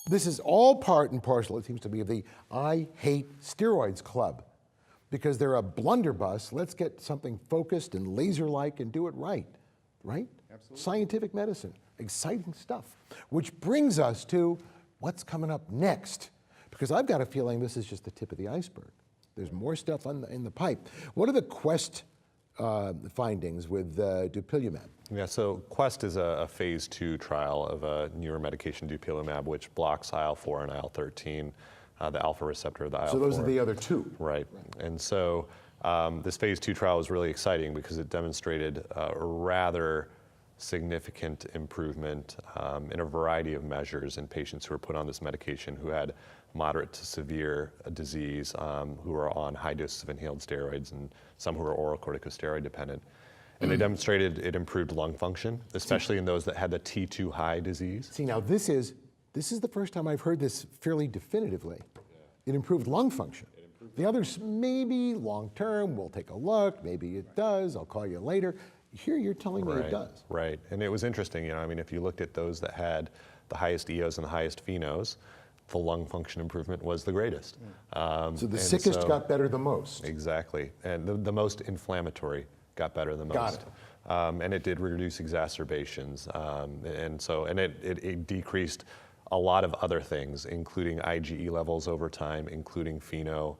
This is all part and parcel, it seems to me, of the I hate steroids club, because they're a blunderbuss. Let's get something focused and laser-like and do it right, right? Absolutely. Scientific medicine, exciting stuff, which brings us to what's coming up next, because I've got a feeling this is just the tip of the iceberg. There's more stuff in the pipe. What are the Quest findings with dupilumab? Yeah, so Quest is a phase 2 trial of a newer medication, dupilumab, which blocks IL-4 and IL-13, the alpha receptor of the IL-4. So those are the other two. Right. And so this phase 2 trial was really exciting because it demonstrated a rather significant improvement in a variety of measures in patients who were put on this medication who had moderate to severe disease, who were on high doses of inhaled steroids, and some who were oral corticosteroid dependent. And they demonstrated it improved lung function, especially in those that had the T2 high disease. See, now this is the first time I've heard this fairly definitively. It improved lung function. The others, maybe long-term, we'll take a look, maybe it does, I'll call you later. Here you're telling me it does. Right, and it was interesting, I mean, if you looked at those that had the highest EOs and the highest phenos, the lung function improvement was the greatest. So the sickest got better the most. Exactly, and the most inflammatory got better the most. Got it. And it did reduce exacerbations, and it decreased a lot of other things, including IgE levels over time, including pheno,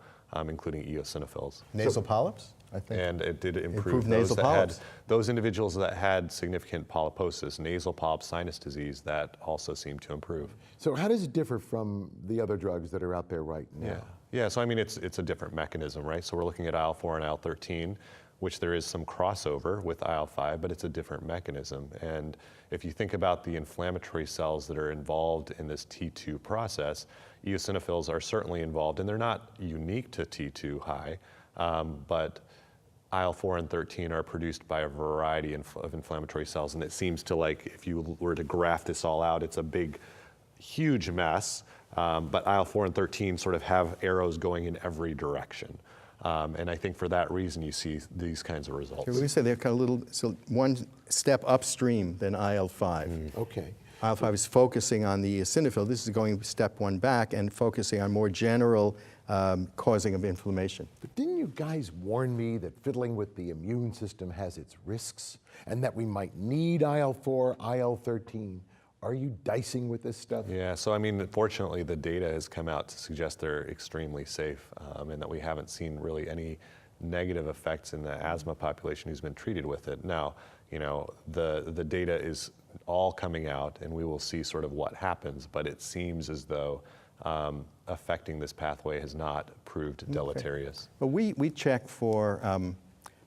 including eosinophils. Nasal polyps, I think. And it did Improve improve nasal polyps. those individuals that had significant polyposis, nasal polyp sinus disease, that also seemed to improve. So how does it differ from the other drugs that are out there right now? Yeah, so I mean, it's a different mechanism, right? So we're looking at IL-4 and IL-13, which there is some crossover with IL-5, but it's a different mechanism. And if you think about the inflammatory cells that are involved in this T2 process, eosinophils are certainly involved, and they're not unique to T2 high, but IL-4 and 13 are produced by a variety of inflammatory cells, and it seems to, like, if you were to graph this all out, it's a big, huge mess, but IL-4 and 13 sort of have arrows going in every direction. And I think for that reason, you see these kinds of results. We say they're kind of so one step upstream than IL-5. Okay. IL-5 is focusing on the eosinophil. This is going step one back and focusing on more general causing of inflammation. But didn't you guys warn me that fiddling with the immune system has its risks and that we might need IL-4, IL-13? Are you dicing with this stuff? Yeah, so I mean, fortunately, the data has come out to suggest they're extremely safe, and that we haven't seen really any negative effects in the asthma population who's been treated with it. Now, you know, the data is all coming out, and we will see sort of what happens, but it seems as though affecting this pathway has not proved deleterious. But we check for,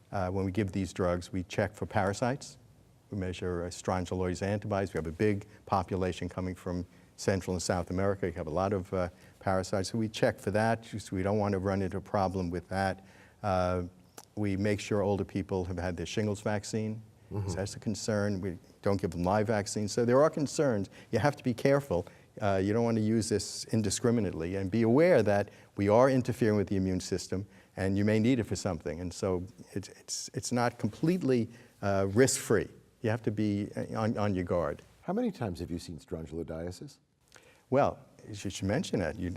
when we give these drugs, we check for parasites. We measure strongyloides antibodies. We have a big population coming from Central and South America. You have a lot of parasites, so we check for that. We don't want to run into a problem with that. We make sure older people have had their shingles vaccine. So that's a concern. We don't give them live vaccines. So there are concerns. You have to be careful. You don't want to use this indiscriminately, and be aware that we are interfering with the immune system, and you may need it for something. And so it's not completely risk-free. You have to be on your guard. How many times have you seen strongyloidiasis? Well, you should mention it. You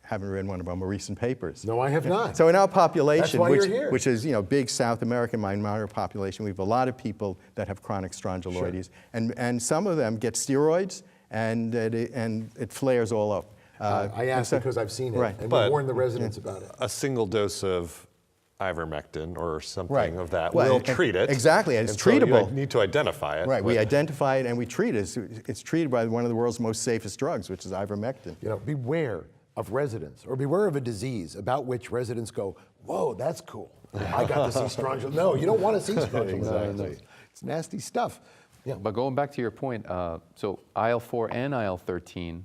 haven't read one of our more recent papers. No, I have not. So in our population, That's why which is big South American minority population, we have a lot of people that have chronic strongyloides, and some of them get steroids, and it flares all up. I asked because I've seen it, right. and we warned the residents about it. A single dose of ivermectin or something of that will treat it. Exactly, and it's treatable. So you need to identify it. Right, we identify it and we treat it. It's treated by one of the world's most safest drugs, which is ivermectin. You know, beware of residents, or beware of a disease about which residents go, whoa, that's cool. I got to see strongyloiditis. No, you don't want to see strongyloiditis. Exactly. It's nasty stuff. Yeah. But going back to your point, so IL-4 and IL-13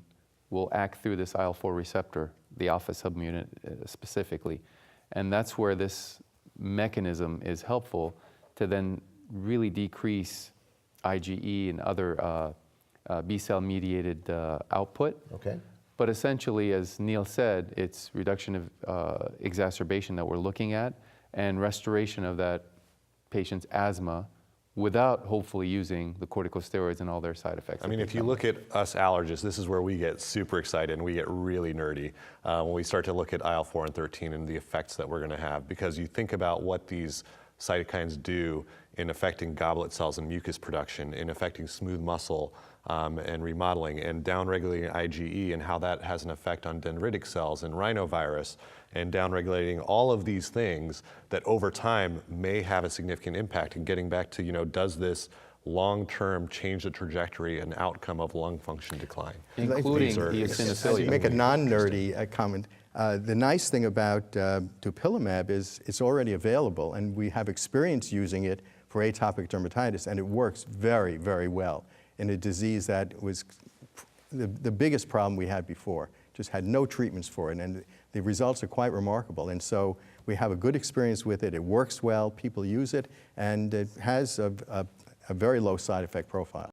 will act through this IL-4 receptor, the alpha subunit specifically. And that's where this mechanism is helpful to then really decrease IgE and other B-cell mediated output. Okay. But essentially, as Neil said, it's reduction of exacerbation that we're looking at, and restoration of that patient's asthma without hopefully using the corticosteroids and all their side effects. I mean, if you look at us allergists, this is where we get super excited and we get really nerdy when we start to look at IL-4 and 13 and the effects that we're going to have, because you think about what these cytokines do in affecting goblet cells and mucus production, in affecting smooth muscle and remodeling, and downregulating IgE, and how that has an effect on dendritic cells and rhinovirus, and downregulating all of these things that over time may have a significant impact. And getting back to, does this long-term change the trajectory and outcome of lung function decline? Including These are the To make a non-nerdy comment, the nice thing about dupilumab is it's already available, and we have experience using it for atopic dermatitis, and it works very, very well in a disease that was the biggest problem we had before. Just had no treatments for it, and the results are quite remarkable. And so we have a good experience with it. It works well, people use it, and it has a very low side effect profile.